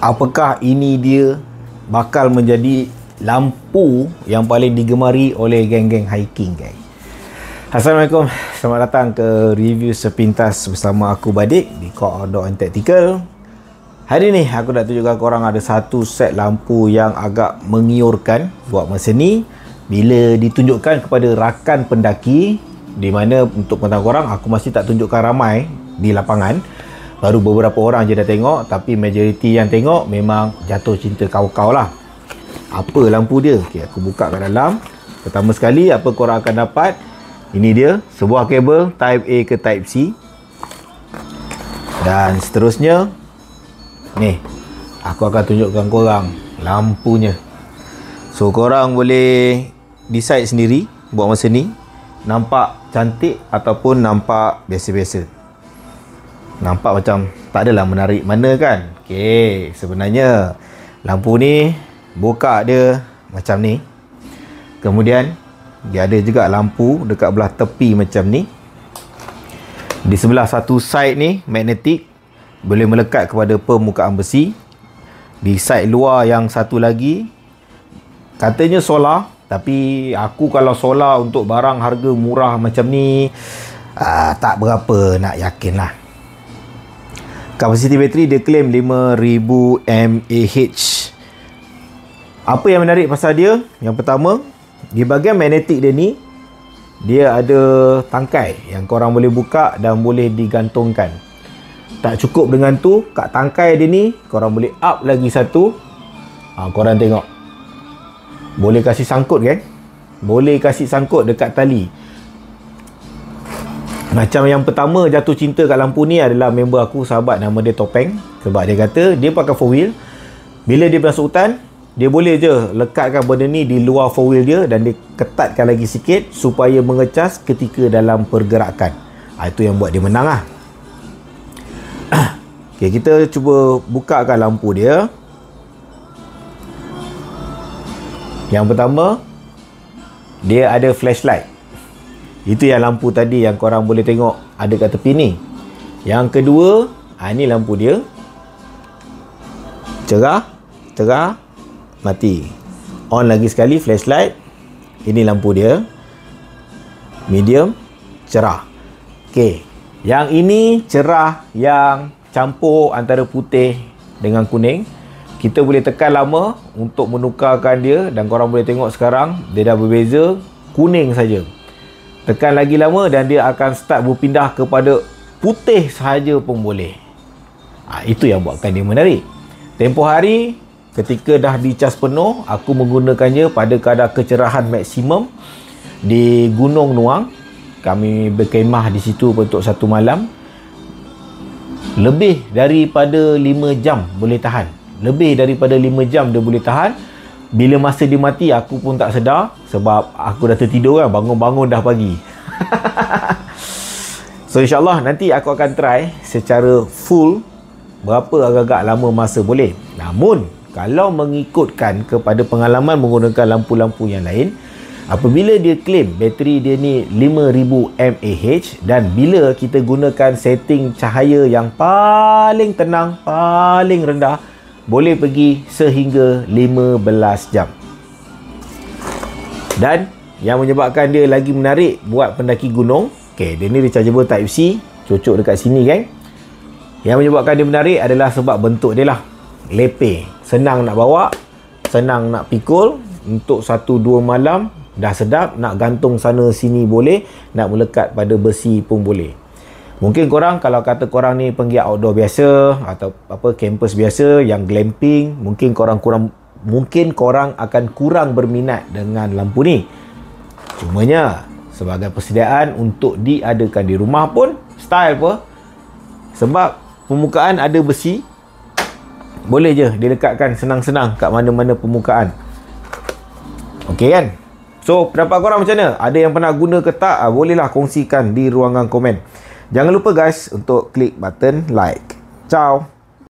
apakah ini dia bakal menjadi lampu yang paling digemari oleh geng-geng hiking, guys? Assalamualaikum, selamat datang ke review sepintas bersama aku Badik di Core Outdoor and Tactical. Hari ni aku nak tunjukkan korang ada satu set lampu yang agak mengiurkan buat masa ni bila ditunjukkan kepada rakan pendaki, di mana untuk pengetahuan korang, aku masih tak tunjukkan ramai di lapangan. Baru beberapa orang je dah tengok, tapi majoriti yang tengok memang jatuh cinta kau-kau lah. Apa lampu dia? Okay, aku buka kat dalam. Pertama sekali, apa korang akan dapat? Ini dia, sebuah kabel Type A ke Type C. Dan seterusnya, ni, aku akan tunjukkan korang lampunya. So, korang boleh decide sendiri buat masa ni, nampak cantik ataupun nampak biasa-biasa. Nampak macam tak adalah menarik mana kan. Okay, sebenarnya lampu ni buka dia macam ni. Kemudian dia ada juga lampu dekat belah tepi macam ni. Di sebelah satu side ni magnetik, boleh melekat kepada permukaan besi. Di side luar yang satu lagi katanya solar, tapi aku kalau solar untuk barang harga murah macam ni tak berapa nak yakin lah. Kapasiti bateri dia claim 5000 mAh. Apa yang menarik pasal dia? Yang pertama, di bahagian magnetik dia ni, dia ada tangkai yang korang boleh buka dan boleh digantungkan. Tak cukup dengan tu, kat tangkai dia ni korang boleh up lagi satu. Korang tengok, boleh kasih sangkut kan? Boleh kasih sangkut dekat tali. Macam yang pertama jatuh cinta kat lampu ni adalah member aku, sahabat, nama dia Topeng. Sebab dia kata dia pakai 4 wheel. Bila dia masuk hutan, dia boleh je lekatkan benda ni di luar 4 wheel dia dan dia ketatkan lagi sikit supaya mengecas ketika dalam pergerakan. Itu yang buat dia menang lah. Okay, kita cuba bukakan lampu dia. Yang pertama, dia ada flashlight. Itu yang lampu tadi yang korang boleh tengok ada kat tepi ni. Yang kedua, ni lampu dia. Cerah, cerah, mati. On lagi sekali flashlight. Ini lampu dia. Medium, cerah. Okey. Yang ini cerah yang campur antara putih dengan kuning. Kita boleh tekan lama untuk menukarkan dia dan korang boleh tengok sekarang dia dah berbeza kuning saja. Tekan lagi lama dan dia akan start berpindah kepada putih sahaja pun boleh. Itu yang buatkan dia menarik. Tempoh hari ketika dah dicas penuh, aku menggunakannya pada kadar kecerahan maksimum di Gunung Nuang. Kami berkemah di situ untuk satu malam. Lebih daripada 5 jam boleh tahan. Lebih daripada 5 jam dia boleh tahan. Bila masa dia mati, aku pun tak sedar sebab aku dah tertidur kan. Bangun-bangun dah pagi. So insyaAllah nanti aku akan try secara full berapa agak-agak lama masa boleh. Namun kalau mengikutkan kepada pengalaman menggunakan lampu-lampu yang lain, apabila dia claim bateri dia ni 5000 mAh dan bila kita gunakan setting cahaya yang paling tenang, paling rendah, boleh pergi sehingga 15 jam. Dan yang menyebabkan dia lagi menarik buat pendaki gunung, okay, dia ni rechargeable Type C, cocok dekat sini kan. Yang menyebabkan dia menarik adalah sebab bentuk dia lah. Lepeh, senang nak bawa, senang nak pikul. Untuk 1-2 malam dah sedap. Nak gantung sana sini boleh, nak melekat pada besi pun boleh. Mungkin korang, kalau kata korang ni penggiat outdoor biasa atau campus biasa yang glamping, mungkin korang akan kurang berminat dengan lampu ni. Cumanya sebagai persediaan untuk diadakan di rumah pun style apa? Sebab permukaan ada besi, boleh je dilekatkan senang-senang kat mana-mana permukaan. Okey kan? So, pendapat korang macam mana? Ada yang pernah guna ke tak? Bolehlah kongsikan di ruangan komen. Jangan lupa guys untuk klik button like. Ciao.